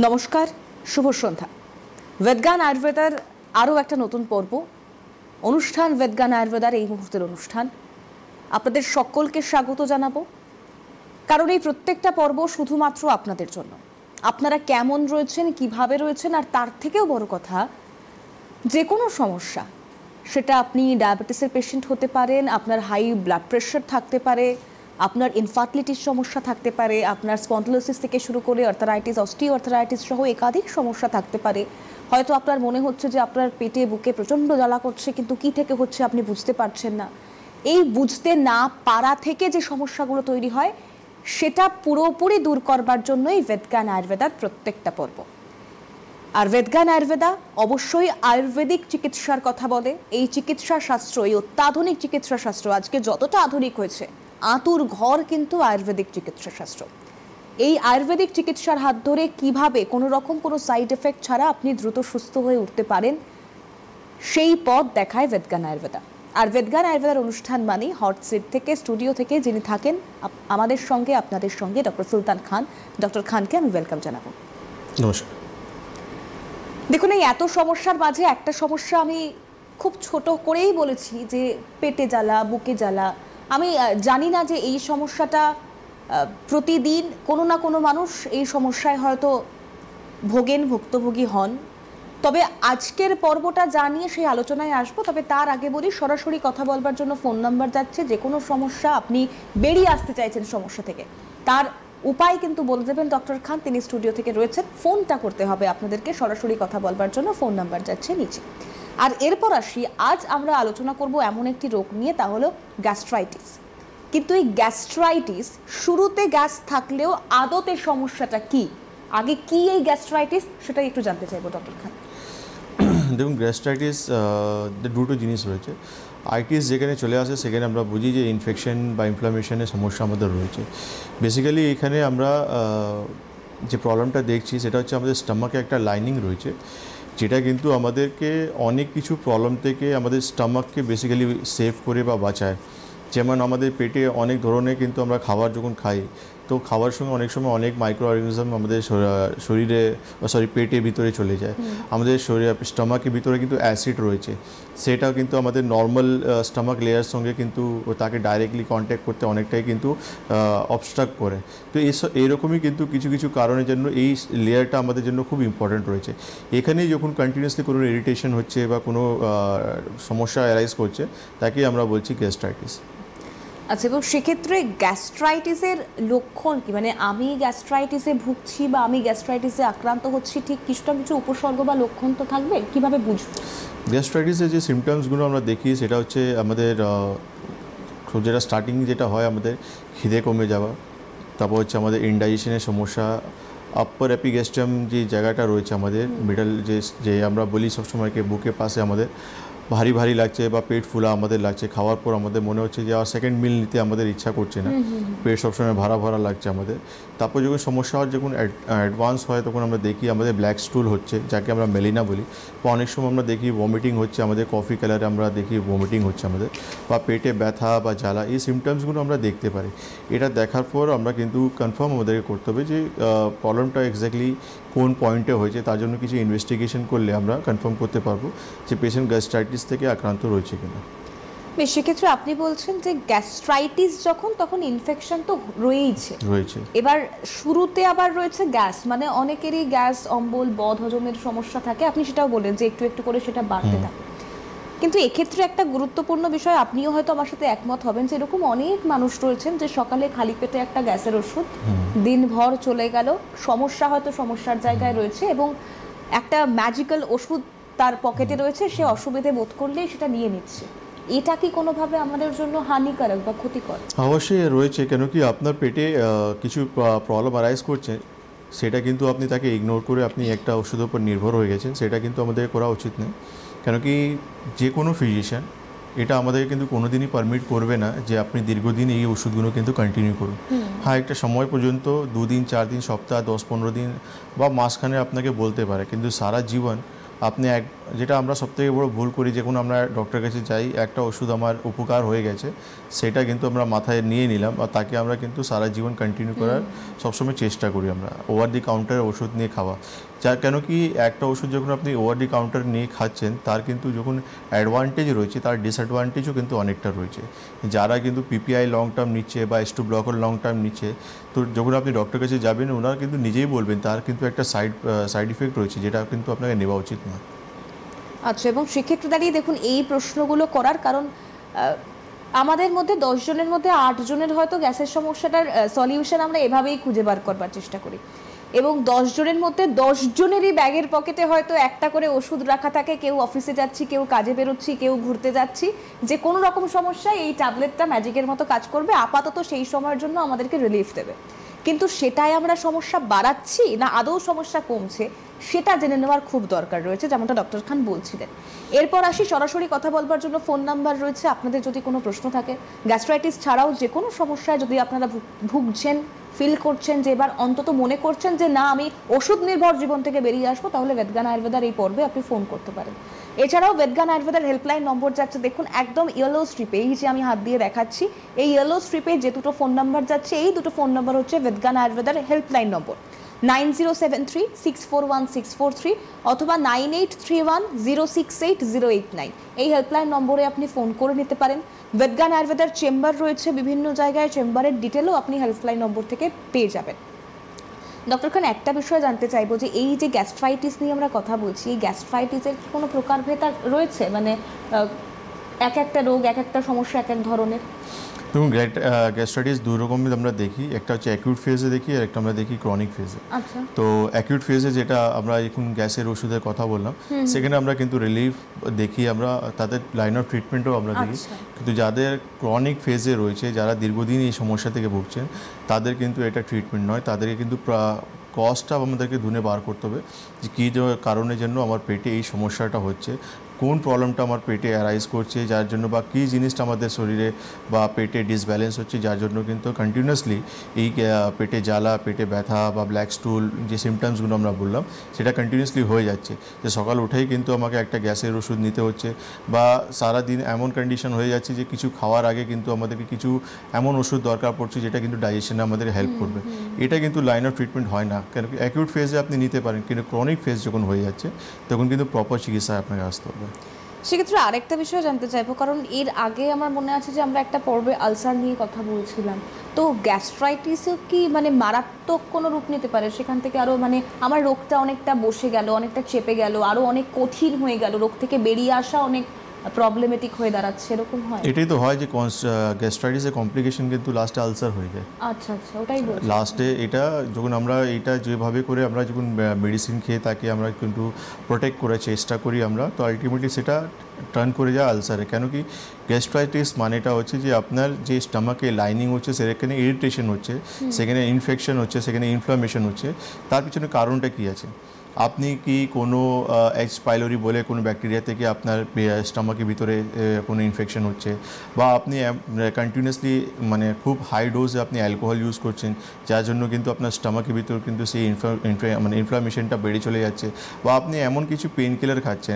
নমস্কার, শুভ সন্ধ্যা। বেদজ্ঞান আয়ুর্বেদার আরও একটা নতুন পর্ব অনুষ্ঠান, বেদজ্ঞান আয়ুর্বেদার এই মুহূর্তের অনুষ্ঠান। আপনাদের সকলকে স্বাগত জানাবো, কারণ এই প্রত্যেকটা পর্ব শুধুমাত্র আপনাদের জন্য। আপনারা কেমন রয়েছেন, কিভাবে রয়েছেন, আর তার থেকেও বড় কথা, যে কোনো সমস্যা, সেটা আপনি ডায়াবেটিসের পেশেন্ট হতে পারেন, আপনার হাই ব্লাড প্রেশার থাকতে পারে, আপনার ইনফার্টিলিটির সমস্যা থাকতে পারে, আপনার স্পন্ডিলোসিস থেকে শুরু করে আর্থারাইটিস, অস্টিওআর্থারাইটিস সহ একাধিক সমস্যা থাকতে পারে। হয়তো আপনার মনে হচ্ছে যে আপনার পেটে বুকে প্রচণ্ড জ্বালা করছে, কিন্তু কি থেকে হচ্ছে আপনি বুঝতে পারছেন না। এই বুঝতে না পারা থেকে যে সমস্যাগুলো তৈরি হয়, সেটা পুরোপুরি দূর করবার জন্যই বেদজ্ঞান আয়ুর্বেদার প্রত্যেকটা পর্ব। আর বেদজ্ঞান আয়ুর্বেদা অবশ্যই আয়ুর্বেদিক চিকিৎসার কথা বলে। এই চিকিৎসা শাস্ত্র, এই অত্যাধুনিক চিকিৎসা শাস্ত্র আজকে যতটা আধুনিক হয়েছে, আঁতুর ঘর কিন্তু আয়ুর্বেদিক চিকিৎসা শাস্ত্র। এই আয়ুর্বেদিক চিকিৎসার হাত ধরে কিভাবে কোনো রকম কোনো সাইড এফেক্ট ছাড়া আপনি দ্রুত সুস্থ হয়ে উঠতে পারেন, সেই পথ দেখায় বেদজ্ঞান আয়ুর্বেদা। আর বেদজ্ঞান আয়ুর্বেদার অনুষ্ঠান মানে হট সিট থেকে, স্টুডিও থেকে যিনি থাকেন আমাদের সঙ্গে, আপনাদের সঙ্গে, ডক্টর সুলতান খান। ডক্টর খানকে আমি ওয়েলকাম জানাবো। নমস্কার। দেখুন, এই এত সমস্যার মাঝে একটা সমস্যা আমি খুব ছোট করেই বলেছি যে পেটে জ্বালা, বুকে জ্বালা। আমি জানি না যে এই সমস্যাটা প্রতিদিন কোনো না কোনো মানুষ এই সমস্যায় হয়তো ভোগেন, ভুক্তভোগী হন। তবে আজকের পর্বটা জানিয়ে সেই আলোচনায় আসবো। তবে তার আগে বলি, সরাসরি কথা বলবার জন্য ফোন নাম্বার যাচ্ছে। যে কোনো সমস্যা, আপনি বেরিয়ে আসতে চাইছেন সমস্যা থেকে, তার উপায় কিন্তু বলে দেবেন ডক্টর খান। তিনি স্টুডিও থেকে রয়েছেন। ফোনটা করতে হবে আপনাদেরকে, সরাসরি কথা বলবার জন্য ফোন নাম্বার যাচ্ছে নিচে। আর এরপর আসি, আজ আমরা আলোচনা করব এমন একটি রোগ নিয়ে, তা হলো গ্যাস্ট্রাইটিস। কিন্তু এই গ্যাস্ট্রাইটিস, শুরুতে গ্যাস থাকলেও আদতে সমস্যাটা কি, আগে কি এই গ্যাস্ট্রাইটিস, সেটাই একটু জানতে চাইবো ডক্টর খান। দেখুন, গ্যাস্ট্রাইটিস দুটো জিনিস রয়েছে। আইটিস যেখানে চলে আসে সেখানে আমরা বুঝি যে ইনফেকশন বা ইনফ্লামেশনের সমস্যা আমাদের রয়েছে। বেসিক্যালি এখানে আমরা যে প্রবলেমটা দেখছি সেটা হচ্ছে আমাদের স্টমাকে একটা লাইনিং রয়েছে, যেটা কিন্তু আমাদেরকে অনেক কিছু প্রবলেম থেকে আমাদের স্টমাককে বেসিক্যালি সেভ করে বা বাঁচায়। যেমন আমাদের পেটে অনেক ধরনের কিন্তু আমরা খাবার যখন খাই, তো খাওয়ার সঙ্গে অনেক সময় অনেক মাইক্রো অর্গানিজম আমাদের শরীরে পেটের ভিতরে চলে যায়। আমাদের শরীরে স্টমাকের ভিতরে কিন্তু অ্যাসিড রয়েছে, সেটাও কিন্তু আমাদের নর্মাল স্টমাক লেয়ার সঙ্গে কিন্তু তাকে ডাইরেক্টলি কন্ট্যাক্ট করতে অনেকটাই কিন্তু অবস্ট্রাক্ট করে। তো এরকমই কিন্তু কিছু কিছু কারণের জন্য এই লেয়ারটা আমাদের জন্য খুব ইম্পর্ট্যান্ট রয়েছে। এখানেই যখন কন্টিনিউয়াসলি কোনো ইরিটেশন হচ্ছে বা কোনো সমস্যা অ্যারাইজ করছে, তাকেই আমরা বলছি গ্যাস্ট্রাইটিস। আচ্ছা, এবং সেক্ষেত্রে গ্যাস্ট্রাইটিসের লক্ষণ কি? মানে আমি গ্যাস্ট্রাইটিসে ভুগছি বা আমি গ্যাস্ট্রাইটিসে আক্রান্ত হচ্ছি, ঠিক কিছুটা কিছু উপসর্গ বা লক্ষণ তো থাকবে, কিভাবে বুঝবো? গ্যাস্ট্রাইটিসের যে সিমটমসগুলো আমরা দেখি সেটা হচ্ছে আমাদের যেটা স্টার্টিং যেটা হয়, আমাদের খিদে কমে যাওয়া, তারপর হচ্ছে আমাদের ইনডাইজেশনের সমস্যা, আপ্পার এপিগ্যাস্ট্রাম যে জায়গাটা রয়েছে আমাদের মিডল, যে আমরা বলি সবসময়কে বুকের পাশে আমাদের ভারী ভারী লাগছে বা পেট ফুলা আমাদের লাগছে, খাওয়ার পর আমাদের মনে হচ্ছে যে আর সেকেন্ড মিল নিতে আমাদের ইচ্ছা করছে না, পেট সবসময় ভরা ভরা লাগছে আমাদের। তারপর যখন সমস্যা হয়, যখন অ্যাডভান্স হয়, তখন আমরা দেখি আমাদের ব্ল্যাক স্টুল হচ্ছে, যাকে আমরা মেলিনা বলি। বা অনেক সময় আমরা দেখি ভমিটিং হচ্ছে, আমাদের কফি কালারে আমরা দেখি ভমিটিং হচ্ছে আমাদের, বা পেটে ব্যথা বা জ্বালা, এই সিমটমসগুলো আমরা দেখতে পারি। এটা দেখার পর আমরা কিন্তু কনফার্ম আমাদেরকে করতে হবে যে প্রবলেমটা এক্স্যাক্টলি কোন পয়েন্টে হয়েছে। তার জন্য কিছু ইনভেস্টিগেশন করলে আমরা কনফার্ম করতে পারবো যে পেশেন্ট গ্যাস্ট্রাইটিস থেকে আক্রান্ত রয়েছে কিনা। বেশ, সেক্ষেত্রে আপনি বলছেন যে গ্যাস্ট্রাইটিস যখন, তখন ইনফেকশন তো রয়েছে। এবার শুরুতে আবার রয়েছে গ্যাস, মানে অনেকেরই গ্যাস, অম্বল, বদ হজমের সমস্যা থাকে। আপনি সেটাও বলেন যে একটু একটু করে সেটা বাড়তে থাকে। কিন্তু এক্ষেত্রে একটা গুরুত্বপূর্ণ বিষয়, আপনিও হয়তো আমার সাথে একমত হবেন, যে এরকম অনেক মানুষ রয়েছেন যে সকালে খালি পেটে একটা গ্যাসের ওষুধ, দিনভর চলে গেল, সমস্যা হয়তো সমস্যার জায়গায় রয়েছে, এবং একটা ম্যাজিক্যাল ওষুধ তার পকেটে রয়েছে, সে অসুবিধে বোধ করলেই সেটা নিয়ে নিচ্ছে। এটা কি কোনোভাবে আমাদের জন্য হানিকারক বা ক্ষতিকর? অবশ্যই রয়েছে, কেন কি আপনার পেটে কিছু প্রবলেম অ্যারাইজ করছে, সেটা কিন্তু আপনি তাকে ইগনোর করে আপনি একটা ওষুধের উপর নির্ভর হয়ে গেছেন, সেটা কিন্তু আমাদের করা উচিত নয়। কেন কি যে কোনো ফিজিশিয়ান এটা আমাদের কিন্তু কোনোদিনই পারমিট করবে না যে আপনি দীর্ঘদিন এই ওষুধগুলো কিন্তু কন্টিনিউ করুন। হ্যাঁ, একটা সময় পর্যন্ত 2 দিন, 4 দিন, সপ্তাহ, 10-15 দিন বা মাসখানে আপনাকে বলতে পারে, কিন্তু সারা জীবন আপনি যেটা আমরা সবথেকে বড় ভুল করি, যখন আমরা ডক্টরের কাছে যাই, একটা ওষুধ আমার উপকার হয়ে গেছে সেটা কিন্তু আমরা মাথায় নিয়ে নিলাম, আর তাকে আমরা কিন্তু সারা জীবন কন্টিনিউ করার সবসময় চেষ্টা করি আমরা ওভার দি কাউন্টারের ওষুধ নিয়ে খাওয়া। যার কেন কি একটা ওষুধ যখন আপনি ওভার দি কাউন্টার নিয়ে খাচ্ছেন, তার কিন্তু যখন অ্যাডভান্টেজ রয়েছে তার ডিসঅ্যাডভান্টেজও কিন্তু অনেকটা রয়েছে। যারা কিন্তু পিপিআই লং টার্ম নিচ্ছে বা S2 ব্লকার লং টার্ম নিচ্ছে, তো যখন আপনি ডক্টরের কাছে যাবেন ওনারা কিন্তু নিজেই বলবেন তার কিন্তু একটা সাইড ইফেক্ট রয়েছে, যেটা কিন্তু আপনাকে নেওয়া উচিত নয়। আচ্ছা, এবং সেক্ষেত্রে দাঁড়িয়ে দেখুন এই প্রশ্নগুলো করার কারণ আমাদের মধ্যে 10 জনের মধ্যে 8 জনের হয়তো গ্যাসের সমস্যাটার সলিউশন আমরা এভাবেই খুঁজে বার করবার চেষ্টা করি, এবং 10 জনের মধ্যে 10 জনেরই ব্যাগের পকেটে হয়তো একটা করে ওষুধ রাখা থাকে। কেউ অফিসে যাচ্ছি, কেউ কাজে বেরোচ্ছি, কেউ ঘুরতে যাচ্ছি, যে কোনো রকম সমস্যায় এই ট্যাবলেটটা ম্যাজিকের মতো কাজ করবে, আপাতত সেই সময়ের জন্য আমাদেরকে রিলিফ দেবে। কিন্তু সেটাই আমরা সমস্যা বাড়াচ্ছি না আদৌ সমস্যা কমছে, সেটা জেনে নেওয়ার খুব দরকার রয়েছে, যেমনটা ডক্টর খান বলছিলেন। এরপর আসি, সরাসরি কথা বলবার জন্য ফোন নাম্বার রয়েছে। আপনাদের যদি কোনো প্রশ্ন থাকে, গ্যাস্ট্রাইটিস ছাড়াও যে কোনো সমস্যায় যদি আপনারা ভুগছেন, ফিল করছেন যে এবার অন্তত মনে করছেন যে না আমি ওষুধ নির্ভর জীবন থেকে বেরিয়ে আসবো, তাহলে বেদগান আয়ুর্বেদার এই পর্বে আপনি ফোন করতে পারেন। এছাড়াও বেদগান আয়ুর্বেদার হেল্পলাইন নম্বর যাচ্ছে দেখুন একদম ইয়েলো স্ট্রিপে, এই যে আমি হাত দিয়ে দেখাচ্ছি, এই ইয়েলো স্ট্রিপে যে দুটো ফোন নাম্বার যাচ্ছে, এই দুটো ফোন নাম্বার হচ্ছে বেদগান আয়ুর্বেদার হেল্পলাইন নম্বর 9073641643 অথবা 9831068089। এই হেল্পলাইন নম্বরে আপনি ফোন করে নিতে পারেন। বেদগান আয়ুর্বেদার চেম্বার রয়েছে বিভিন্ন জায়গায়, চেম্বারের ডিটেলও আপনি হেল্পলাইন নম্বর থেকে পেয়ে যাবেন। ডক্টর খান, একটা বিষয় জানতে চাইবো যে এই যে গ্যাস্ট্রাইটিস নিয়ে আমরা কথা বলছি, এই গ্যাস্ট্রাইটিসের কি কোনো প্রকারভেদ রয়েছে? মানে এক একটা রোগ, এক একটা সমস্যা এক এক ধরনের। দেখুন, গ্যাস্ট্রাইটিস দুই রকমের আমরা দেখি, একটা হচ্ছে অ্যাকিউট ফেজে দেখি, আর একটা আমরা দেখি ক্রনিক ফেজে। আচ্ছা। তো অ্যাকিউট ফেজে যেটা আমরা এখন গ্যাসের ওষুধের কথা বললাম, সেখানে আমরা কিন্তু রিলিফ দেখি, আমরা তাদের লাইন অফ ট্রিটমেন্টও আমরা দেখি। কিন্তু যাদের ক্রনিক ফেজে রয়েছে, যারা দীর্ঘদিন এই সমস্যা থেকে ভুগছেন, তাদের কিন্তু এটা ট্রিটমেন্ট নয়, তাদেরকে কিন্তু কজটা আমাদেরকে ধুনে বার করতে হবে যে কী কারণের জন্য আমার পেটে এই সমস্যাটা হচ্ছে, কোন প্রবলেমটা আমার পেটে অ্যারাইজ করছে, যার জন্য বা কী জিনিসটা আমাদের শরীরে বা পেটে ডিসব্যালেন্স হচ্ছে, যার জন্য কিন্তু কন্টিনিউয়াসলি এই পেটে জ্বালা, পেটে ব্যথা বা ব্ল্যাক স্টুল যে সিমটমসগুলো আমরা বললাম, সেটা কন্টিনিউয়াসলি হয়ে যাচ্ছে। যে সকাল উঠেই কিন্তু আমাকে একটা গ্যাসের ওষুধ নিতে হচ্ছে, বা সারাদিন এমন কন্ডিশন হয়ে যাচ্ছে যে কিছু খাওয়ার আগে কিন্তু আমাদেরকে কিছু এমন ওষুধ দরকার পড়ছে যেটা কিন্তু ডাইজেশনে আমাদের হেল্প করবে। এটা কিন্তু লাইন অফ ট্রিটমেন্ট হয় না, কেন কি অ্যাকিউট ফেজে আপনি নিতে পারেন, কিন্তু ক্রনিক ফেজ যখন হয়ে যাচ্ছে তখন কিন্তু প্রপার চিকিৎসায় আপনাকে আসতে হবে। সেক্ষেত্রে আরেকটা বিষয় জানতে চাইবো, কারণ এর আগে আমার মনে আছে যে আমরা একটা পর্বে আলসার নিয়ে কথা বলছিলাম, তো গ্যাস্ট্রাইটিসও কি মানে মারাত্মক কোনো রূপ নিতে পারে? সেখান থেকে আরও মানে আমার রোগটা অনেকটা বসে গেল, অনেকটা চেপে গেল, আরও অনেক কঠিন হয়ে গেল, রোগ থেকে বেরিয়ে আসা অনেক প্রবলেমেটিক হয়ে দাঁড়াচ্ছে, এরকম হয়? এটাই তো হয় যে গ্যাস্ট্রাইটিসের কমপ্লিকেশন কিন্তু লাস্টে আলসার হয়ে যায়। আচ্ছা আচ্ছা, ওটাই বলছি। লাস্টে এটা যখন আমরা এটা যেভাবে করে আমরা যখন মেডিসিন খেয়ে তাকে আমরা কিন্তু প্রোটেক্ট করার চেষ্টা করি আমরা, তো আলটিমেটলি সেটা টার্ন করে যায় আলসারে। কেন কি গ্যাস্ট্রাইটিস মানেটা হচ্ছে যে আপনার যে স্টমাকে লাইনিং হচ্ছে সেখানে ইরিটেশন হচ্ছে, সেখানে ইনফেকশন হচ্ছে, সেখানে ইনফ্লামেশন হচ্ছে, তার পিছনে কারণটা কী আছে? আপনি কি কোনো এইচ পাইলোরি বলে কোনো ব্যাকটেরিয়া থেকে আপনার স্টমাকের ভিতরে কোনো ইনফেকশন হচ্ছে, বা আপনি কন্টিনিউয়াসলি মানে খুব হাই ডোজে আপনি অ্যালকোহল ইউজ করছেন, যার জন্য কিন্তু আপনার স্টমাকের ভিতর কিন্তু সেই মানে ইনফ্লামেশনটা বেড়ে চলে যাচ্ছে, বা আপনি এমন কিছু পেন কিলার খাচ্ছেন,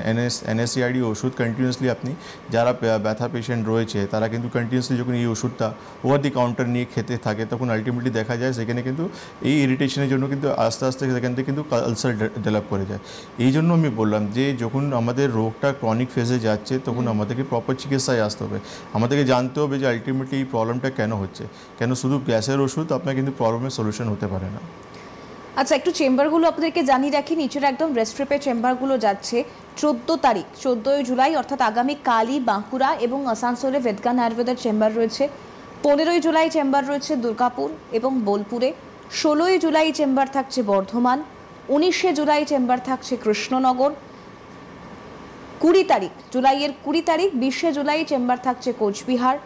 NSAID ওষুধ কন্টিনিউয়াসলি আপনি, যারা ব্যথা পেশেন্ট রয়েছে তারা কিন্তু কন্টিনিউয়াসলি যখন এই ওষুধটা ওভার দি কাউন্টার নিয়ে খেতে থাকে, তখন আলটিমেটলি দেখা যায় সেখানে কিন্তু এই ইরিটেশনের জন্য কিন্তু আস্তে আস্তে সেখান থেকে কিন্তু আলসার ডেভেলপ করে যায়। এই জন্য আমি বললাম যে যখন আমাদের রোগটা ক্রনিক ফেজে যাচ্ছে তখন আমাদেরকে প্রপার চিকিৎসায় আসতে হবে, আমাদেরকে জানতে হবে যে আলটিমেটলি এই প্রবলেমটা কেন হচ্ছে, কেন শুধু গ্যাসের ওষুধ আপনার কিন্তু প্রবলেমের সলিউশন হতে পারে না। আচ্ছা, একটু চেম্বারগুলো আপনাদেরকে জানিয়ে রাখি, নিচের একদম রেস্ট্রিপে চেম্বারগুলো যাচ্ছে 14 তারিখ 14 জুলাই অর্থাৎ আগামী কালই বাঁকুড়া এবং আসানসোলে বেদগান আয়ুর্বেদার চেম্বার রয়েছে। 15 জুলাই চেম্বার রয়েছে দুর্গাপুর এবং বোলপুরে। 16 জুলাই চেম্বার থাকছে বর্ধমান। 19 জুলাই চেম্বার থাকছে কৃষ্ণনগর। 20 তারিখ জুলাইয়ের 20 তারিখ 20 জুলাই চেম্বার থাকছে কোচবিহার।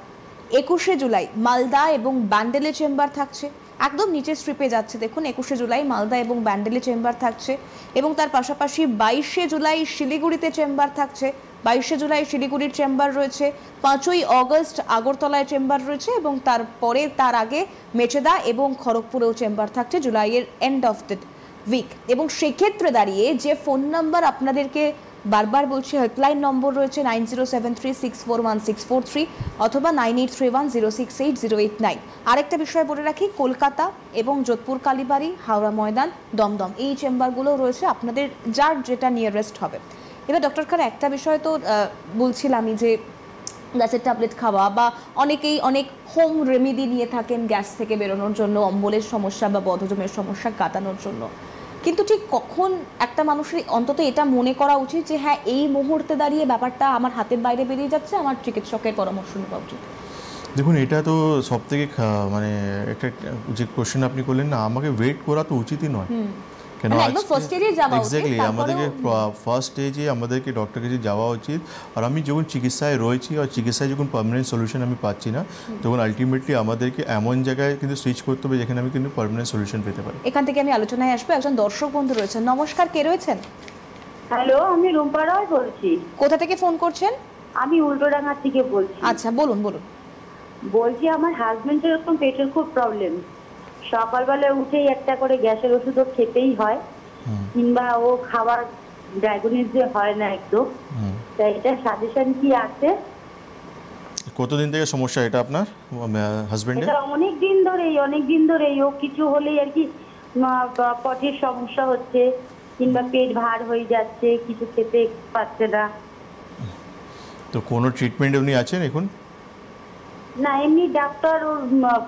21 জুলাই মালদা এবং ব্যান্ডেলে চেম্বার থাকছে, একদম নিচের স্ট্রিপে যাচ্ছে দেখুন, 21 জুলাই মালদা এবং ব্যান্ডেলে চেম্বার থাকছে, এবং তার পাশাপাশি 22 জুলাই শিলিগুড়িতে চেম্বার থাকছে। 22 জুলাই শিলিগুড়ির চেম্বার রয়েছে। 5ই অগস্ট আগরতলায় চেম্বার রয়েছে, এবং তার আগে মেচেদা এবং খড়গপুরেও চেম্বার থাকছে জুলাইয়ের এন্ড অফ দ্য উইক। এবং সেক্ষেত্রে দাঁড়িয়ে যে ফোন নাম্বার আপনাদেরকে বারবার বলছি হেল্পলাইন নম্বর রয়েছে 9073641643 অথবা 9831068089। আরেকটা বিষয় বলে রাখি, কলকাতা এবং যোধপুর কালীবাড়ি, হাওড়া ময়দান, দমদম এই চেম্বারগুলো রয়েছে, আপনাদের যার যেটা নিয়ারেস্ট হবে। এবার ডক্টর খান একটা বিষয় তো বলছিলামই যে গ্যাসের ট্যাবলেট খাওয়া বা অনেকেই অনেক হোম রেমেডি নিয়ে থাকেন গ্যাস থেকে বেরোনোর জন্য, অম্বলের সমস্যা বা বদহজমের সমস্যা কাটানোর জন্য, কিন্তু ঠিক কখন একটা মানুষের অন্তত এটা মনে করা উচিত যে হ্যাঁ এই মুহূর্তে দাঁড়িয়ে ব্যাপারটা আমার হাতের বাইরে বেরিয়ে যাচ্ছে, আমার চিকিৎসকের পরামর্শ নেওয়া উচিত? দেখুন, এটা তো সব থেকে মানে একটা যে কোশ্চেন আপনি করলেন না, আমাকে ওয়েট করা তো উচিতই নয়। কেন এক্স্যাক্টলি আমাদেরকে ফার্স্ট স্টেজে আমাদেরকে ডক্টর কাছে যাওয়া উচিত। আর আমি যখন চিকিৎসায় রয়েছি আর চিকিৎসায় যখন পার্মানেন্ট সলিউশন আমি পাচ্ছি না, তখন আলটিমেটলি আমাদেরকে এমন জায়গায় কিন্তু সুইচ করতে হবে যেখানে আমি কিন্তু পার্মানেন্ট সলিউশন পেতে পারি। এখান থেকে আমি আলোচনায় আসবো। একজন দর্শক বন্ধু রয়েছেন, নমস্কার, কে রয়েছেন? হ্যালো, আমি রুম্পা রায় বলছি। কোথা থেকে ফোন করছেন? আমি উল্টোডাঙ্গা থেকে বলছি। আচ্ছা, বলুন বলুন। বলছি আমার হাজবেন্ডের এরকম পেটের খুব প্রবলেম, সকালবেলায় উঠেই একটা করে গ্যাসের ওষুধও খেতেই হয়, কিংবা ও খাবার ডায়াগনোস যে হয় না একদম, তাই এটা সাজেশন কি আছে? কতদিন থেকে সমস্যা এটা আপনার হাজবেন্ডের? এটা অনেক দিন ধরেই ও কিছু হলেই আর কি পটির সমস্যা হচ্ছে, কিংবা পেট ভার হয়ে যাচ্ছে, কিছু খেতে পাচ্ছে না। তো কোনো ট্রিটমেন্ট উনি আছেন এখন? না, এমনি ডাক্তার, ওর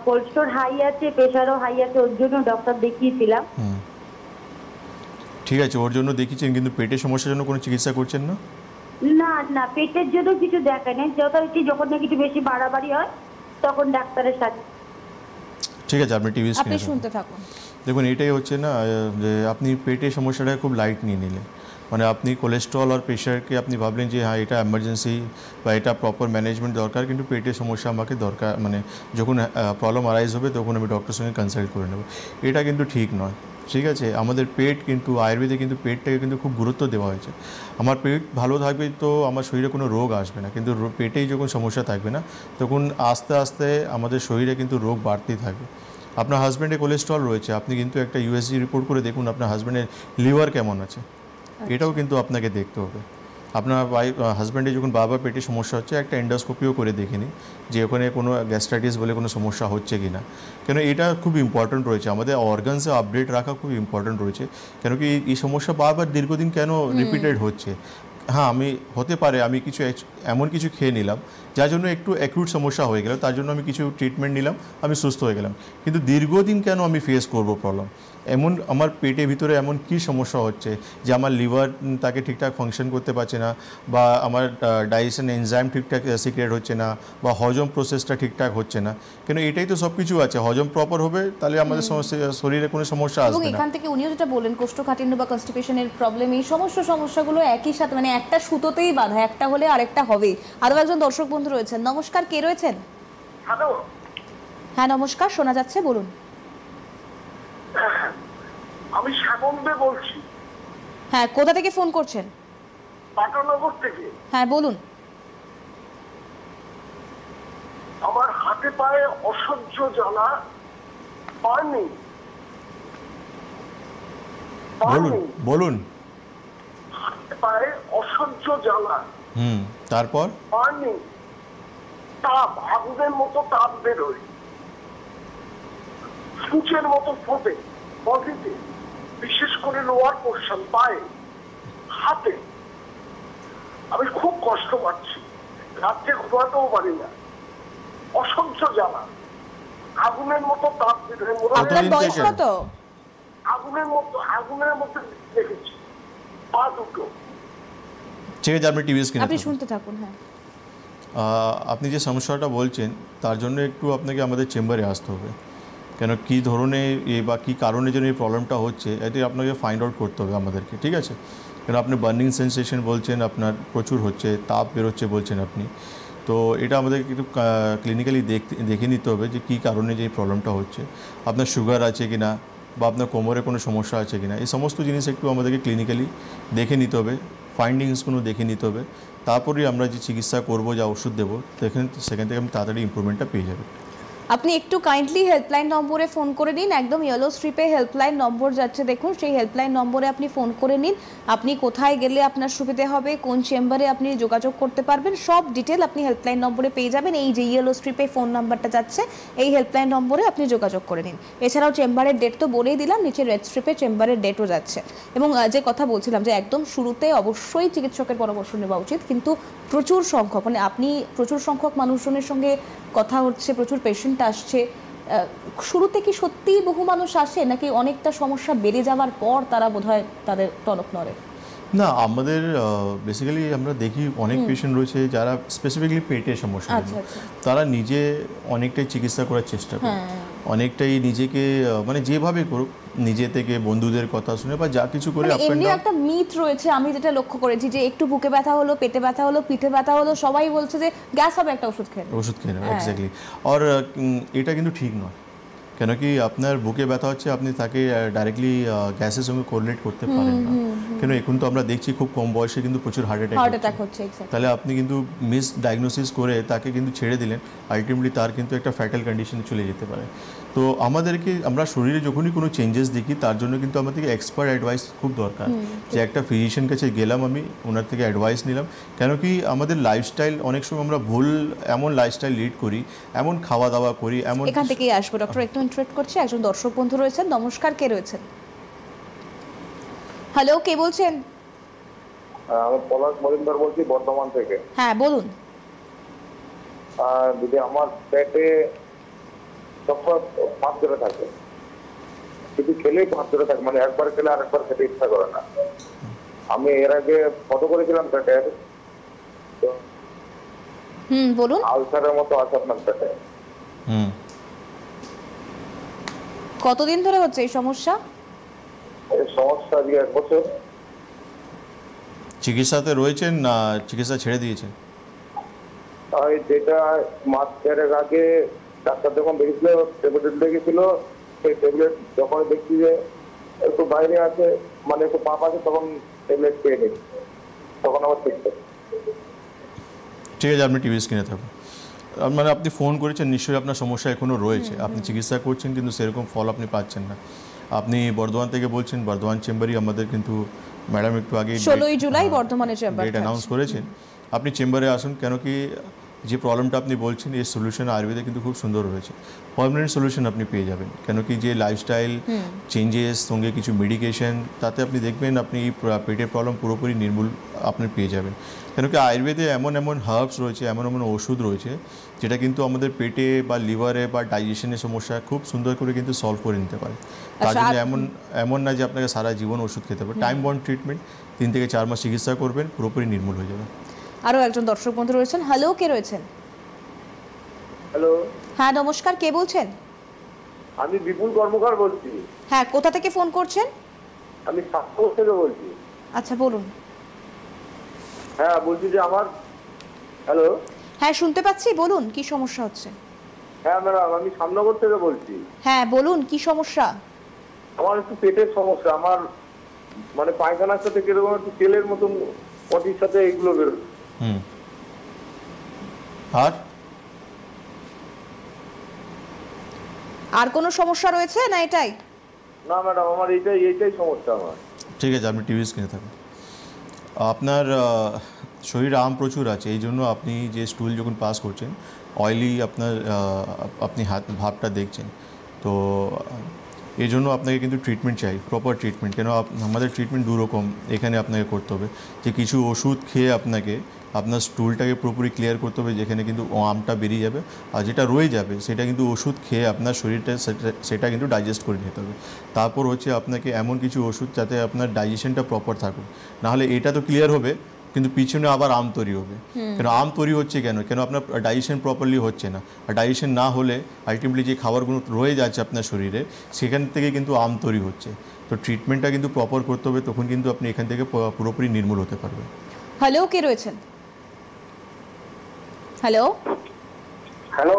কোলেস্টেরল হাই আছে, প্রেশারও হাই আছে, ওর জন্য ডক্টর দেখিয়েছিলাম। ঠিক আছে, ওর জন্য দেখিয়েছেন, কিন্তু পেটের সমস্যার জন্য কোনো চিকিৎসা করছেন না? না না, পেটের জন্য কিছু দেখায় না, যখন নাকি একটু বেশি বাড়াবাড়ি হয় তখন ডাক্তারের সাথে। ঠিক আছে, আপনি টিভি আপনি শুনতে থাকুন। দেখুন, এটাই হচ্ছে না যে আপনি পেটের সমস্যাটা খুব লাইট নিয়ে নিলেন। মানে আপনি কোলেস্ট্রল আর প্রেশারকে আপনি ভাবলেন যে হ্যাঁ এটা এমার্জেন্সি বা এটা প্রপার ম্যানেজমেন্ট দরকার, কিন্তু পেটের সমস্যা আমাকে দরকার, মানে যখন প্রবলেম আরাইজ হবে তখন আমি ডক্টরের সঙ্গে কনসাল্ট করে নেব। এটা কিন্তু ঠিক নয়। ঠিক আছে, আমাদের পেট কিন্তু আয়ুর্বেদে কিন্তু পেটটাকে কিন্তু খুব গুরুত্ব দেওয়া হয়েছে। আমার পেট ভালো থাকবে তো আমার শরীরে কোনো রোগ আসবে না, কিন্তু পেটেই যখন সমস্যা থাকবে না তখন আস্তে আস্তে আমাদের শরীরে কিন্তু রোগ বাড়তেই থাকবে। আপনার হাজব্যান্ডের কোলেস্ট্রল রয়েছে, আপনি কিন্তু একটা ইউএসজি রিপোর্ট করে দেখুন আপনার হাজব্যান্ডের লিভার কেমন আছে, এটাও কিন্তু আপনাকে দেখতে হবে। আপনার হাজব্যান্ডের যখন বারবার পেটে সমস্যা হচ্ছে, একটা এন্ডোস্কোপিও করে দেখে নিন যে ওখানে কোনো গ্যাস্ট্রাইটিস বলে কোনো সমস্যা হচ্ছে কি না। কেন এটা খুব ইম্পর্ট্যান্ট রয়েছে, আমাদের অর্গানসে আপডেট রাখা খুব ইম্পর্ট্যান্ট রয়েছে। কেন কি এই সমস্যা বারবার দীর্ঘদিন কেন রিপিটেড হচ্ছে? হ্যাঁ, আমি হতে পারে আমি কিছু এমন কিছু খেয়ে নিলাম যার জন্য একটু অ্যাকিউট সমস্যা হয়ে গেল, তার জন্য আমি কিছু ট্রিটমেন্ট নিলাম, আমি সুস্থ হয়ে গেলাম, কিন্তু দীর্ঘদিন কেন আমি ফেস করব প্রবলেম? এমন আমার পেটের ভিতরে এমন কি সমস্যা হচ্ছে যে আমার লিভার তাকে ঠিকঠাক ফাংশন করতে পারছে না, বা আমার ডাইজেশন এনজাইম ঠিকঠাক সিক্রেট হচ্ছে না, বা হজম প্রসেসটা ঠিকঠাক হচ্ছে না। কেন এটাই তো সব কিছু আছে, হজম প্রপার হবে তাহলে আমাদের শরীরে কোনো সমস্যা আসবে না। এখান থেকে উনিও যেটা বললেন কোষ্ঠকাঠিন্য বা কনস্টিপেশনের প্রবলেম, এই সমস্যাগুলো একই সাথে, মানে একটা সুতোতেই বাঁধা, একটা হলে আরেকটা হবে। আরও একজন দর্শক বন্ধু রয়েছেন, নমস্কার, কে রয়েছেন? হ্যালো। হ্যাঁ নমস্কার, শোনা যাচ্ছে, বলুন। আমি সাগন্দে বলছি। হ্যাঁ, কোথা থেকে ফোন করছেন? পাটনগর থেকে। হ্যাঁ বলুন। আমার হাতে পায়ে অসহ্য জ্বালা, বার্নিং। বলুন। হাতে পায়ে অসহ্য জ্বালা, তারপর বার্নিং, তাপ, আগুনের মতো তাপ বেরোয়, সূচের মতো ফোটে বডিতে, বিশেষ করে লোয়ার পোর্শন, পায়ে, হাতে। আমি খুব কষ্ট পাচ্ছি, রাত্রে ঘুমাতেও পারি না, অসহ্য জ্বালা, আগুনের মতো তাপ বেরোয়। আগুনের মতো দেখেছি পা দুটো। ঠিক আছে, আপনি টিভি স্ক্রিনে আপনি শুনতে থাকুন। হ্যাঁ, আপনি যে সমস্যাটা বলছেন তার জন্য একটু আপনাকে আমাদের চেম্বারে আসতে হবে। কেন কী ধরনের বা কী কারণে যেন এই প্রবলেমটা হচ্ছে এটি আপনাকে ফাইন্ড আউট করতে হবে আমাদেরকে। ঠিক আছে, কেন আপনি বার্নিং সেন্সেশন বলছেন, আপনার প্রচুর হচ্ছে, তাপ বেরোচ্ছে বলছেন আপনি, তো এটা আমাদেরকে একটু ক্লিনিক্যালি দেখে নিতে হবে যে কী কারণে যে এই প্রবলেমটা হচ্ছে। আপনার সুগার আছে কি না, বা আপনার কোমরে কোনো সমস্যা আছে কি না, এই সমস্ত জিনিস একটু আমাদেরকে ক্লিনিক্যালি দেখে নিতে হবে, ফাইন্ডিংসগুলো দেখে নিতে হবে। তারপরেই আমরা যে চিকিৎসা করব, যা ওষুধ দেবো, সেখান থেকে আমি তাড়াতাড়ি ইমপ্রুভমেন্টটা পেয়ে যাবে। আপনি একটু কাইন্ডলি হেল্পলাইন নম্বরে ফোন করে নিন, একদম ইয়েলো স্ট্রিপে হেল্পলাইন নম্বর যাচ্ছে দেখুন, সেই হেল্পলাইন নম্বরে আপনি ফোন করে নিন। আপনি কোথায় গেলে আপনার সুবিধে হবে, কোন চেম্বারে আপনি যোগাযোগ করতে পারবেন, সব ডিটেল আপনি হেল্পলাইন নম্বরে পেয়ে যাবেন। এই যে ইয়েলো স্ট্রিপে ফোন নাম্বারটা যাচ্ছে, এই হেল্পলাইন নম্বরে আপনি যোগাযোগ করে নিন। এছাড়াও চেম্বারের ডেট তো বলেই দিলাম, নিচে রেড স্ট্রিপে চেম্বারের ডেটও যাচ্ছে। এবং যে কথা বলছিলাম যে একদম শুরুতে অবশ্যই চিকিৎসকের পরামর্শ নেওয়া উচিত, কিন্তু প্রচুর সংখ্যক মানে আপনি প্রচুর সংখ্যক মানুষজনের সঙ্গে কথা হচ্ছে, প্রচুর পেশেন্ট আসছে, শুরুতে কি সত্যিই বহু মানুষ আসে নাকি অনেকটা সমস্যা বেড়ে যাওয়ার পর তারা বোধহয় তাদের টনক নড়ে? না, আমাদের বেসিক্যালি আমরা দেখি অনেক পেশেন্ট রয়েছে যারা স্পেসিফিকলি পেটের সমস্যা, তারা নিজে অনেকটাই চিকিৎসা করার চেষ্টা করে, অনেকটাই নিজেকে মানে যেভাবে করুক নিজে থেকে বন্ধুদের কথা শুনে বা যা কিছু করে। এমনি একটা মিথ রয়েছে, আমি যেটা লক্ষ্য করেছি যে একটু বুকে ব্যথা হলো, পেটে ব্যথা হলো, পিঠে ব্যথা হলো, সবাই বলছে যে গ্যাস হবে, একটা ওষুধ খেয়ে নেবে। এক্স্যাক্টলি। আর এটা কিন্তু ঠিক নয়, কেন কি আপনার বুকে ব্যথা হচ্ছে আপনি তাকে ডাইরেক্টলি গ্যাসের সঙ্গে কোরিলেট করতে পারেন না, কেন এখন তো আমরা দেখছি খুব কম বয়সে কিন্তু প্রচুর হার্ট অ্যাটাক হচ্ছে। তাহলে আপনি কিন্তু মিস ডায়াগনোসিস করে তাকে কিন্তু ছেড়ে দিলেন, আলটিমেটলি তার কিন্তু একটা ফ্যাটাল কন্ডিশনে চলে যেতে পারে। তো আমরা শরীরে যখনই কোনো চেঞ্জেস দেখি তার জন্য কিন্তু আমাদেরকে এক্সপার্ট অ্যাডভাইস খুব দরকার, যে একটা ফিজিশিয়ান কাছে গেলাম, আমি ওনার থেকে অ্যাডভাইস নিলাম। কেন কি আমাদের লাইফস্টাইল অনেক সময় আমরা ভুল এমন লাইফস্টাইল লিড করি, এমন খাওয়া দাওয়া করি, এমন। এখান থেকেই আসবো ডক্টর, একটু ইন্টারেক্ট করছি। একজন দর্শক বন্ধু রয়েছেন, নমস্কার, কে রয়েছেন? হ্যালো, কে বলছেন? আমি পলাশ মজুমদার বলছি বর্ধমান থেকে। হ্যাঁ বলুন। দিদি, আমার পেটে সবসময় পাঁচ ধরে থাকে, কিন্তু খেলেই পাঁচ ধরে থাকে, মানে একবার খেলে আরেকবার খেতে ইচ্ছা করে না। আমি এর আগে ফটো করেছিলাম পেটের, বলুন। আলসারের মতো আছে আপনার পেটে। কতদিন ধরে হচ্ছে এই সমস্যা? এই সমস্যা দিয়ে 1 বছর। চিকিৎসাতে রয়েছেন না চিকিৎসা ছেড়ে দিয়েছেন? যেটা মাস 4 আগে ডাক্তার যখন দেখেছিল, ট্যাবলেট দেখেছিল, সেই ট্যাবলেট যখন দেখছি যে একটু বাইরে আছে, মানে একটু পাপ আছে, তখন ট্যাবলেট খেয়ে নিই, তখন আবার ঠিক আছে। ঠিক আছে, আপনি টিভি স্ক্রিনে থাকুন। মানে আপনি ফোন করেছেন, নিশ্চয়ই আপনার সমস্যা এখনও রয়েছে, আপনি চিকিৎসা করছেন কিন্তু সেরকম ফল আপনি পাচ্ছেন না। আপনি বর্ধমান থেকে বলছেন, বর্ধমান চেম্বারই আমাদের কিন্তু ম্যাডাম একটু আগে 16ই জুলাই বর্ধমানে চেম্বার ডেট অ্যানাউন্স করেছেন। আপনি চেম্বারে আসুন, কেন কি যে প্রবলেমটা আপনি বলছেন এর সলিউশন আয়ুর্বেদে কিন্তু খুব সুন্দর রয়েছে, পার্মানেন্ট সলিউশন আপনি পেয়ে যাবেন। কেন কি যে লাইফস্টাইল চেঞ্জেস সঙ্গে কিছু মেডিকেশন, তাতে আপনি দেখবেন আপনি পেটের প্রবলেম পুরোপুরি নির্মূল আপনি পেয়ে যাবেন। কেন কি আয়ুর্বেদে এমন এমন হার্বস রয়েছে, এমন এমন ওষুধ রয়েছে যেটা কিন্তু আমাদের পেটে বা লিভারে বা ডাইজেশনের সমস্যা খুব সুন্দর করে কিন্তু সলভ করে নিতে পারে। তার জন্য এমন না যে আপনাকে সারা জীবন ওষুধ খেতে হবে, টাইম বাউন্ড ট্রিটমেন্ট, 3 থেকে 4 মাস চিকিৎসা করবেন, পুরোপুরি নির্মূল হয়ে যাবে। আরও একজন দর্শক বন্ধু রয়েছেন, হ্যালো, কে রয়েছেন? হ্যালো, হ্যাঁ নমস্কার, কে বলছেন? আমি বিপুল কর্মকার বলছি। হ্যাঁ, কোথা থেকে ফোন করছেন? আমি সাতপুর থেকে বলছি। আচ্ছা বলুন। হ্যাঁ বলছি যে আমার, হ্যালো, হ্যাঁ শুনতে পাচ্ছি, বলুন কি সমস্যা হচ্ছে? হ্যাঁ ম্যাডাম, আমি সামনগর থেকে বলছি। হ্যাঁ বলুন কি সমস্যা? আমার একটু পেটের সমস্যা, আমার মানে পায়খানার সাথে কিরকম একটু তেলের মতন পটির সাথে এগুলো বেরোয়। আর কোনো সমস্যা রয়েছে না এটাই? না ম্যাডাম, আমার এইটাই সমস্যা আমার। ঠিক আছে, আপনি টিভি স্ক্রিনে থাকুন। আপনার শরীরে আম প্রচুর আছে, এই জন্য আপনি যে স্টুল যখন পাস করছেন অয়েলি আপনি হাত ভাবটা দেখছেন, তো এই জন্য আপনাকে কিন্তু ট্রিটমেন্ট চাই, প্রপার ট্রিটমেন্ট। কেন আমাদের ট্রিটমেন্ট দুরকম এখানে আপনাকে করতে হবে, যে কিছু ওষুধ খেয়ে আপনাকে আপনার স্টুলটাকে পুরোপুরি ক্লিয়ার করতে হবে, যেখানে কিন্তু আমটা বেরিয়ে যাবে, আর যেটা রয়ে যাবে সেটা কিন্তু ওষুধ খেয়ে আপনার শরীরটা সেটা কিন্তু ডাইজেস্ট করে নিতে হবে। তারপর হচ্ছে আপনাকে এমন কিছু ওষুধ যাতে আপনার ডাইজেশনটা প্রপার থাকুক, নাহলে এটা তো ক্লিয়ার হবে কিন্তু পিছনে আবার আম তৈরি হবে। কেন আম তৈরি হচ্ছে কেন আপনার ডাইজেশন প্রপারলি হচ্ছে না, আর ডাইজেশন না হলে আলটিমেটলি যে খাবারগুলো রয়ে যাচ্ছে আপনার শরীরে সেখান থেকে কিন্তু আম তৈরি হচ্ছে। তো ট্রিটমেন্টটা কিন্তু প্রপার করতে হবে, তখন কিন্তু আপনি এখান থেকে পুরোপুরি নির্মূল হতে পারবেন। হ্যালো, কে রয়েছেন? হ্যালো। হ্যালো,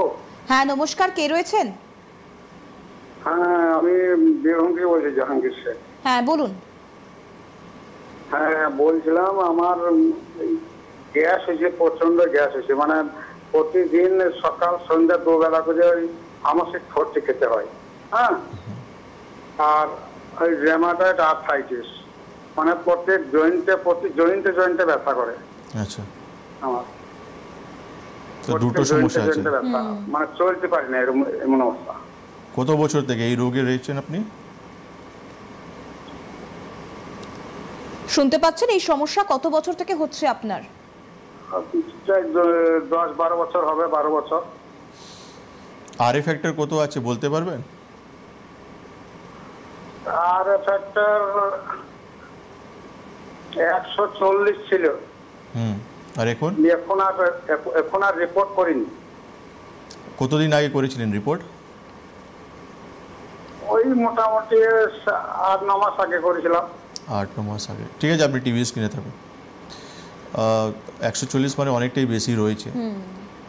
হ্যাঁ নমস্কার, কে রয়েছেন? হ্যাঁ আমি বীরভূম থেকে বলছি, জাহাঙ্গীর শেখ। হ্যাঁ বলুন। হ্যাঁ বলছিলাম, আমার গ্যাস হয়েছে, প্রচন্ড গ্যাস হয়েছে, মানে প্রতিদিন সকাল সন্ধ্যা 2 বেলা করে আমাকে ভর্তি খেতে হয়। হ্যাঁ, আর ওই রেমাটয়েড আর্থ্রাইটিস, মানে প্রতি জয়েন্টে ব্যথা করে আচ্ছা, আমার। তো দুটো সমস্যা আছে, ব্যথা, মানে চলতে পারি না, এমন অবস্থা। কত বছর থেকে এই রোগে রয়েছেন আপনি? শুনতে পাচ্ছেন এই সমস্যা কত বছর থেকে হচ্ছে আপনার? 10-12 বছর হবে, 12 বছর। আরএ ফ্যাক্টর কত আছে বলতে পারবেন? আর ফ্যাক্টর 140 ছিল। আর এখন? এখন আর রিপোর্ট করিনি। কতদিন আগে করেছিলেন রিপোর্ট? ওই মোটামুটি 8-9 মাস আগে করেছিলাম। 8-9 মাস আগে, ঠিক আছে। আপনি টিভি স্ক্রিনে থাকুন। 140 মানে অনেকটাই বেশি রয়েছে।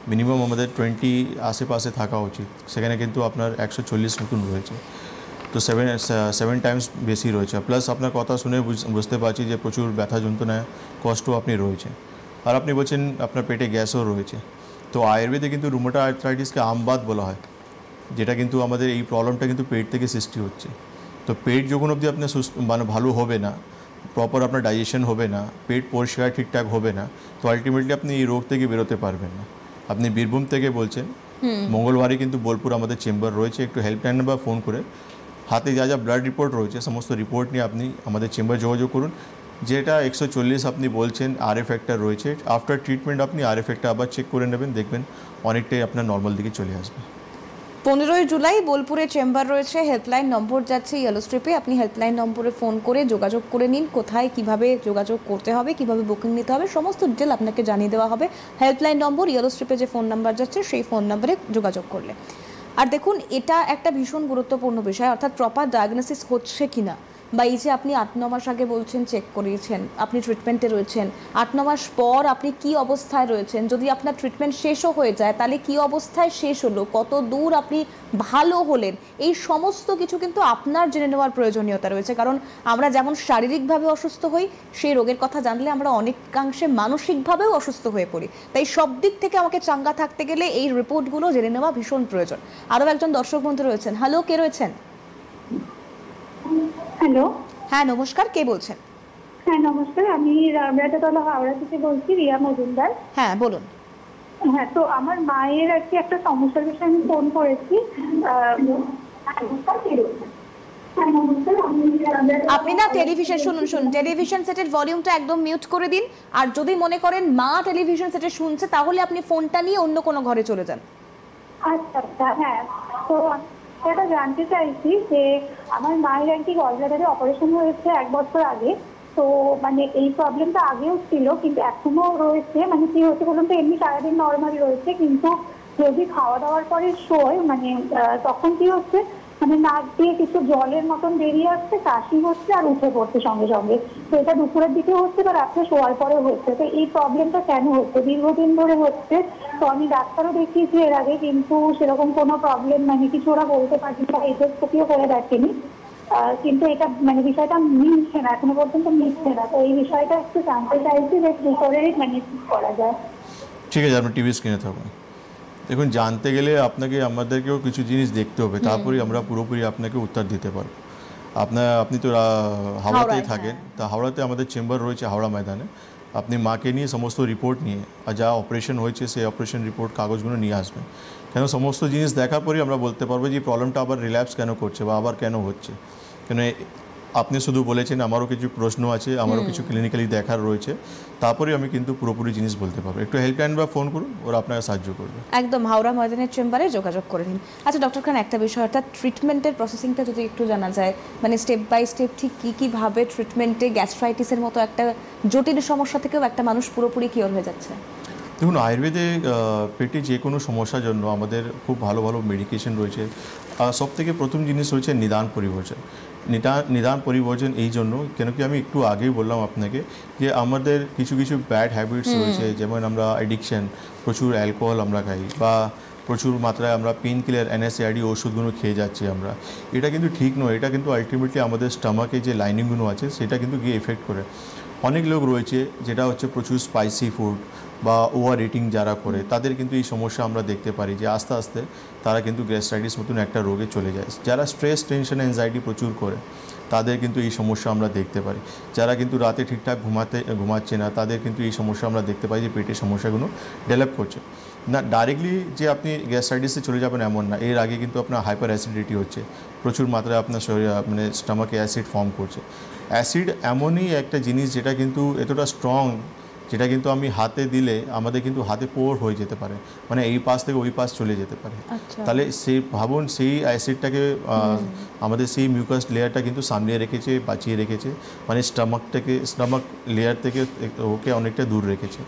মিনিমাম আমাদের 20 আশেপাশে থাকা উচিত, সেখানে কিন্তু আপনার 140 মতন রয়েছে। তো 7 টাইমস বেশি রয়েছে। প্লাস আপনার কথা শুনে বুঝতে পারছি যে প্রচুর ব্যথা যন্ত্রণায় কষ্ট আপনি রয়েছে। আর আপনি বলছেন আপনার পেটে গ্যাসও রয়েছে। তো আয়ুর্বেদে কিন্তু রুমেটয়েড আর্থ্রাইটিসকে আমবাত বলা হয়, যেটা কিন্তু আমাদের এই প্রবলেমটা কিন্তু পেট থেকে সৃষ্টি হচ্ছে। তো পেট যখন অবধি আপনার মানে ভালো হবে না, প্রপার আপনার ডাইজেশন হবে না, পেট পরিষ্কার ঠিকঠাক হবে না, তো আলটিমেটলি আপনি এই রোগ থেকে বেরোতে পারবেন না। আপনি বীরভূম থেকে বলছেন, মঙ্গলবারে কিন্তু বোলপুর আমাদের চেম্বার রয়েছে। একটু হেল্পলাইন নাম্বার ফোন করে হাতে যা যা ব্লাড রিপোর্ট রয়েছে সমস্ত রিপোর্ট নিয়ে আপনি আমাদের চেম্বার যোগাযোগ করুন। যেটা 140 আপনি বলছেন আরএ ফ্যাক্টর রয়েছে, আফটার ট্রিটমেন্ট আপনি আরএ ফ্যাক্টর আবার চেক করে নেবেন, দেখবেন অনেকটাই আপনার নর্মাল দিকে চলে আসবে। 15ই জুলাই বোলপুরে চেম্বার রয়েছে, হেল্পলাইন নম্বর যাচ্ছে ইয়েলো স্ট্রিপে। আপনি হেল্পলাইন নম্বরে ফোন করে যোগাযোগ করে নিন, কোথায় কিভাবে যোগাযোগ করতে হবে, কিভাবে বুকিং নিতে হবে, সমস্ত ডিটেল আপনাকে জানিয়ে দেওয়া হবে। হেল্পলাইন নম্বর ইয়েলো স্ট্রিপে যে ফোন নাম্বার যাচ্ছে সেই ফোন নাম্বারে যোগাযোগ করলে। আর দেখুন, এটা একটা ভীষণ গুরুত্বপূর্ণ বিষয়, অর্থাৎ প্রপার ডায়াগনোসিস হচ্ছে কিনা, বা এই যে আপনি 8-9 মাস আগে বলছেন চেক করিয়েছেন, আপনি ট্রিটমেন্টে রয়েছেন, 8-9 মাস পর আপনি কি অবস্থায় রয়েছেন, যদি আপনার ট্রিটমেন্ট শেষও হয়ে যায় তাহলে কি অবস্থায় শেষ হলো, কত দূর আপনি ভালো হলেন, এই সমস্ত কিছু কিন্তু আপনার জেনে নেওয়ার প্রয়োজনীয়তা রয়েছে। কারণ আমরা যেমন শারীরিকভাবে অসুস্থ হই, সেই রোগের কথা জানলে আমরা অনেকাংশে মানসিকভাবেও অসুস্থ হয়ে পড়ি। তাই সব দিক থেকে আমাকে চাঙ্গা থাকতে গেলে এই রিপোর্টগুলো জেনে নেওয়া ভীষণ প্রয়োজন। আরও একজন দর্শক বন্ধু রয়েছেন। হ্যালো, কে রয়েছেন? হ্যালো, হ্যাঁ নমস্কার, কে বলছেন? হ্যাঁ নমস্কার, আমি রামরাজাতলা হাওড়া থেকে বলছি, রিয়া মজুমদার। হ্যাঁ বলুন। হ্যাঁ, তো আমার মায়ের আর কি একটা সমস্যার বিষয়ে আমি ফোন করেছি। আপনি না টেলিভিশন শুনুন, টেলিভিশন সেটের ভলিউমটা একদম মিউট করে দিন। আর যদি মনে করেন মা টেলিভিশন সেটে শুনছে, তাহলে আপনি ফোনটা নিয়ে অন্য কোনো ঘরে চলে যান। আচ্ছা আচ্ছা, হ্যাঁ। তো এটা জানতে চাইছি যে আমার মায়ের আর কি গলব্লাডারে অপারেশন হয়েছে 1 বছর আগে। তো মানে এই প্রবলেমটা আগেও ছিল, কিন্তু এখনো রয়েছে। মানে কি হচ্ছে বলুন তো, এমনি সারাদিন নর্মালি রয়েছে, কিন্তু যদি খাওয়া দাওয়ার পরে শোয়, মানে তখন কি হচ্ছে, মানে নাক দিয়ে কিছু জলের মতন বেরিয়ে আসছে, কাশি হচ্ছে আর উঠে পড়ছে সঙ্গে সঙ্গে। তো এটা দুপুরের দিকে হচ্ছে বা রাত্রে শোয়ার পরে হচ্ছে। তো এই প্রবলেমটা কেন হচ্ছে? দীর্ঘদিন ধরে হচ্ছে। তো আমি ডাক্তারও দেখিয়েছি এর আগে, কিন্তু সেরকম কোনো প্রবলেম মানে কিছু ওরা বলতে পারেনি, বা এন্ডোস্কোপিও করে দেখেনি। কিন্তু এটা মানে বিষয়টা মিলছে না, এখনো পর্যন্ত মিলছে না। তো এই বিষয়টা একটু জানতে চাইছি যে কি করে মানে কি করা যায়। ঠিক আছে, আপনি টিভি স্ক্রিনে থাকুন। দেখুন, জানতে গেলে আপনাকে আমাদেরকেও কিছু জিনিস দেখতে হবে, তারপরেই আমরা পুরোপুরি আপনাকে উত্তর দিতে পারব। আপনি তো হাওড়াতেই থাকেন, তা হাওড়াতে আমাদের চেম্বার রয়েছে হাওড়া ময়দানে। আপনি মাকে নিয়ে সমস্ত রিপোর্ট নিয়ে, আর যা অপারেশন হয়েছে সেই অপারেশন রিপোর্ট কাগজগুলো নিয়ে আসবেন। কেন সমস্ত জিনিস দেখার পরেই আমরা বলতে পারবো যে প্রবলেমটা আবার রিল্যাপস কেন করছে বা আবার কেন হচ্ছে। কেন আপনি শুধু বলেছেন, আমারও কিছু প্রশ্ন আছে, আমারও কিছু ক্লিনিক্যালি দেখার রয়েছে, তারপরে আমি কিন্তু পুরোপুরি জিনিস বলতে পারবো। একটু হেল্পলাইন বা ফোন করুন, ওরা আপনাকে সাহায্য করবে। একদম হাওড়া ময়দানের চেম্বারে যোগাযোগ করে নিন। আচ্ছা ডক্টর খান, একটা বিষয়, অর্থাৎ ট্রিটমেন্টের প্রসেসিংটা যদি একটু জানা যায়, মানে স্টেপ বাই স্টেপ ঠিক কীভাবে ট্রিটমেন্টে গ্যাস্ট্রাইটিসের মতো একটা জটিল সমস্যা থেকেও একটা মানুষ পুরোপুরি কিওর হয়ে যাচ্ছে? দেখুন, আয়ুর্বেদে পেটে যে কোনো সমস্যার জন্য আমাদের খুব ভালো ভালো মেডিকেশন রয়েছে। সব থেকে প্রথম জিনিস হচ্ছে নিদান পরিবর্জন। নিদান পরিবর্জন এই জন্য, কেন কি আমি একটু আগেই বললাম আপনাকে যে আমাদের কিছু কিছু ব্যাড হ্যাবিটস রয়েছে, যেমন আমরা অ্যাডিকশন, প্রচুর অ্যালকোহল আমরা খাই, বা প্রচুর মাত্রায় আমরা পেন কিলার NSAID ওষুধগুলো খেয়ে যাচ্ছি আমরা। এটা কিন্তু ঠিক নয়। এটা কিন্তু আলটিমেটলি আমাদের স্টমাকে যে লাইনিংগুলো আছে সেটা কিন্তু গিয়ে এফেক্ট করে। অনেক লোক রয়েছে যেটা হচ্ছে প্রচুর স্পাইসি ফুড বা ওভার ইটিং যারা করে তাদের কিন্তু এই সমস্যা আমরা দেখতে পারি যে আস্তে আস্তে তারা কিন্তু গ্যাস্ট্রাইটিস মতন একটা রোগে চলে যায়। যারা স্ট্রেস টেনশন অ্যাংজাইটি প্রচুর করে তাদের কিন্তু এই সমস্যা আমরা দেখতে পারি। যারা কিন্তু রাতে ঠিকঠাক ঘুমাচ্ছে না তাদের কিন্তু এই সমস্যা আমরা দেখতে পাই যে পেটের সমস্যাগুলো ডেভেলপ করছে না। ডাইরেক্টলি যে আপনি গ্যাস্ট্রাইটিসে চলে যাবেন এমন না, এর আগে কিন্তু আপনার হাইপার অ্যাসিডিটি হচ্ছে, প্রচুর মাত্রায় আপনার শরীর মানে স্টমাকে অ্যাসিড ফর্ম করছে। অ্যাসিড এমনই একটা জিনিস যেটা কিন্তু এতটা স্ট্রং, যেটা কিন্তু আমি হাতে দিলে আমাদের কিন্তু হাতে পোর হয়ে যেতে পারে, মানে এই পাশ থেকে ওই পাশ চলে যেতে পারে। তাহলে সেই ভাবুন সেই অ্যাসিডটাকে আমাদের সেই মিউকাস লেয়ারটা কিন্তু সামলিয়ে রেখেছে, বাঁচিয়ে রেখেছে, মানে স্টমাক লেয়ার থেকে ওকে অনেকটা দূর রেখেছে।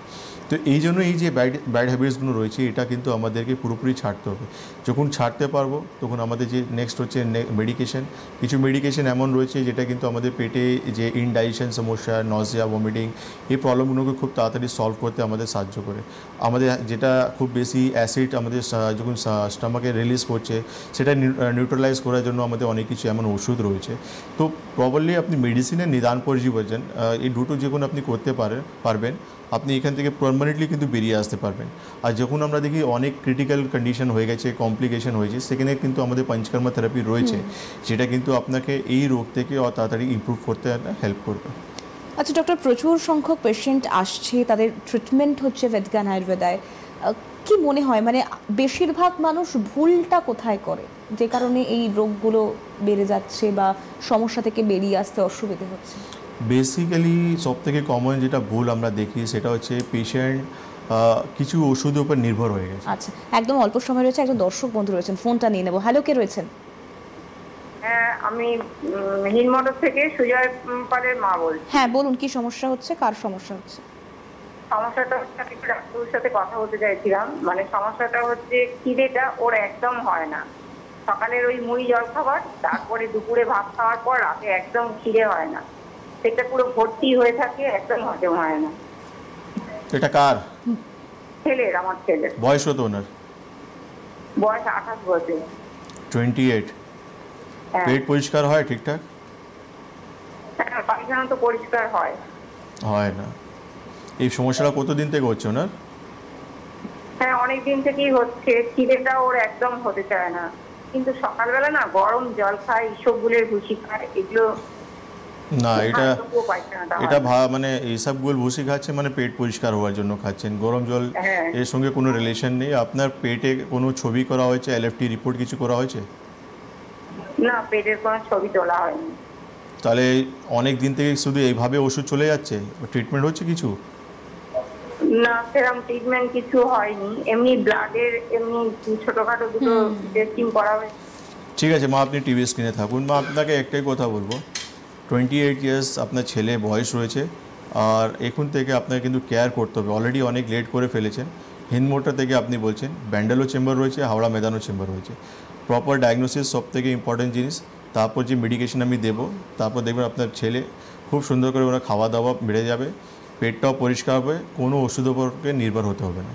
তো এই জন্য এই যে ব্যাড হ্যাবিটসগুলো রয়েছে এটা কিন্তু আমাদেরকে পুরোপুরি ছাড়তে হবে। যখন ছাড়তে পারবো তখন আমাদের যে নেক্সট হচ্ছে মেডিকেশন। কিছু মেডিকেশন এমন রয়েছে যেটা কিন্তু আমাদের পেটে যে ইনডাইজেশন সমস্যা, নজিয়া, ভমিটিং এই প্রবলেমগুলোকে খুব তাড়াতাড়ি সলভ করতে আমাদের সাহায্য করে। আমাদের যেটা খুব বেশি অ্যাসিড আমাদের যখন স্টমাকে রিলিজ করছে সেটা নিউট্রালাইজ করার জন্য আমাদের অনেক কিছু এমন ওষুধ রয়েছে। তো প্রপারলি আপনি মেডিসিনের নিদান পরিবর্তন এই দুটো যখন আপনি করতে পারবেন আপনি এখান থেকে পার্মানেন্টলি কিন্তু বেরিয়ে আসতে পারবেন। আর যখন আমরা দেখি অনেক ক্রিটিক্যাল কন্ডিশন হয়ে গেছে, কমপ্লিকেশন হয়েছে, সেখানে কিন্তু আমাদের পঞ্চকর্মা থেরাপি রয়েছে যেটা কিন্তু আপনাকে এই রোগ থেকে তাড়াতাড়ি ইমপ্রুভ করতে হেল্প করবে। আচ্ছা ডক্টর, প্রচুর সংখ্যক পেশেন্ট আসছে, তাদের ট্রিটমেন্ট হচ্ছে ভেদগান আয়ুর্বেদায়, কি মনে হয় মানে বেশিরভাগ মানুষ ভুলটা কোথায় করে যে কারণে এই রোগগুলো বেড়ে যাচ্ছে বা সমস্যা থেকে বেরিয়ে আসতে অসুবিধে হচ্ছে? বেসিক্যালি সবথেকে কমন যেটা ভুল আমরা দেখি সেটা হচ্ছে পেশেন্ট কিছু ওষুধের উপর নির্ভর হয়ে গেছে। আচ্ছা, একদম অল্প সময় রয়েছে, একজন দর্শক বন্ধু রয়েছেন, ফোনটা নিয়ে নেব। হ্যালো, কে রয়েছেন? হ্যাঁ, আমি হিনমোটর থেকে সুজয় পালের মা বলছি। হ্যাঁ বলুন, কি সমস্যা হচ্ছে, কার সমস্যা হচ্ছে? সমস্যাটা হচ্ছে, একটু ডাক্তারের সাথে কথা বলতে চাইছিলাম। মানে সমস্যাটা হচ্ছে খিদেটা ওর একদম হয় না। সকালের ওই মুড়ি জল খাবার, তারপরে দুপুরে ভাত খাওয়ার পর রাতে একদম খিদে হয় না, সেটা পুরো ভর্তি হয়ে থাকে, একদম হজম হয় না। এটা কার? ছেলের, আমার ছেলের। বয়স কত ওনার? বয়স 28 বছর। 28। পেট পরিষ্কার হয় ঠিকঠাক? হ্যাঁ, পায়খানা তো পরিষ্কার হয়। হয় না। এই সমস্যাটা কতদিন থেকে হচ্ছে ওনার? হ্যাঁ, অনেক দিন থেকেই হচ্ছে। খিদেটা ওর একদম হতে চায় না, কিন্তু সকালবেলা না গরম জল খায়, ইসবগুলের ভুসি খায়, এগুলো না এটা মানে এইসবগুলো ভুসি খাচ্ছে মানে পেট পরিষ্কার হওয়ার জন্য খাচ্ছেন। গরম জল এর সঙ্গে কোনো রিলেশন নেই। আপনার পেটে কোনো ছবি করা হয়েছে, এলএফটি রিপোর্ট কিছু করা হয়েছে? না, পেটের কোনো ছবি তোলা হয়নি। তাহলে অনেক দিন থেকে শুধু এইভাবে ওষুধ চলে যাচ্ছে, ট্রিটমেন্ট হচ্ছে কিছু? না, সেরকম ট্রিটমেন্ট কিছু হয়নি, এমনি ব্লাডের এমনি ছোটখাটো দুটো টেস্টিং করা হয়েছে। ঠিক আছে মা, আপনি টিভি স্ক্রিনে থাকুন। মা, আপনাকে একটাই কথা বলবো, 28 ইয়ার্স আপনার ছেলে বয়স রয়েছে, আর এখন থেকে আপনাকে কিন্তু কেয়ার করতে হবে। অলরেডি অনেক লেট করে ফেলেছেন। হিন্দমোটর থেকে আপনি বলছেন, ব্যান্ডেলও চেম্বার রয়েছে, হাওড়া মেদানও চেম্বার রয়েছে। প্রপার ডায়াগনোসিস সব থেকে ইম্পর্টেন্ট জিনিস। তারপর যে মেডিকেশন আমি দেবো, তারপর দেখবেন আপনার ছেলে খুব সুন্দর করে ওরা খাওয়া দাওয়া বেড়ে যাবে, পেটটাও পরিষ্কার হবে, কোনো ওষুধের উপরকে নির্ভর হতে হবে না।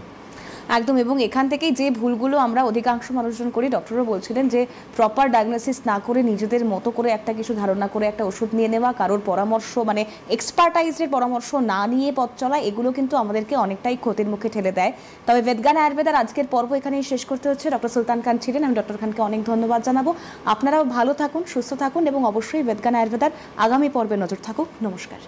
একদম। এবং এখান থেকেই যে ভুলগুলো আমরা অধিকাংশ মানুষজন করি, ডক্টরও বলছিলেন যে প্রপার ডায়াগনোসিস না করে নিজেদের মতো করে একটা কিছু ধারণা করে একটা ওষুধ নিয়ে নেওয়া, কারোর পরামর্শ মানে এক্সপার্টাইজের পরামর্শ না নিয়ে পথ চলা, এগুলো কিন্তু আমাদেরকে অনেকটাই ক্ষতির মুখে ঠেলে দেয়। তবে ভেদগান আয়ুর্বেদার আজকের পর্ব এখানেই শেষ করতে হচ্ছে। ডক্টর সুলতান খান ছিলেন, আমি ডক্টর খানকে অনেক ধন্যবাদ জানাবো। আপনারাও ভালো থাকুন, সুস্থ থাকুন এবং অবশ্যই ভেদগান আয়ুর্বেদার আগামী পর্বে নজর থাকুক। নমস্কার।